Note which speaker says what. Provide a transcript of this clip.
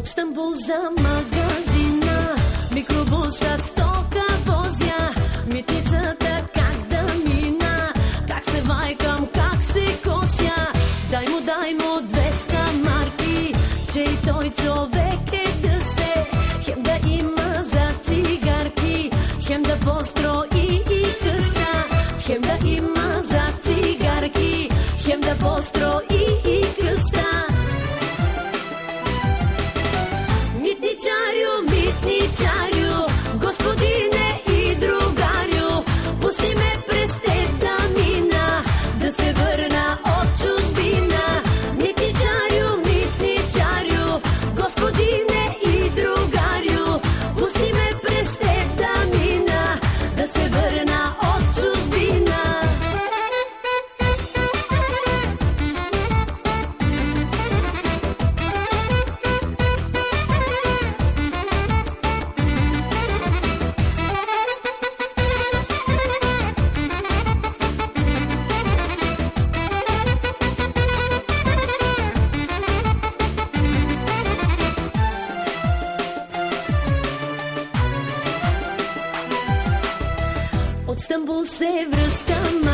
Speaker 1: От Стамбул за магазина, микробуса стока возя, митницата как да мина, как се вайкам, как се кося. Дай му 200 марки, че и той човек е дъще. Хем да има за цигарки, хем да построи и къща. Хем да има за цигарки, хем да построи и къща. Митничарю, господине и другарю, пусти ме през тета мина, да се върна от чужбина. Митничарю, господине и другарю, пусти ме през тета мина, да се върна от чужбина. От Стамбул се връщам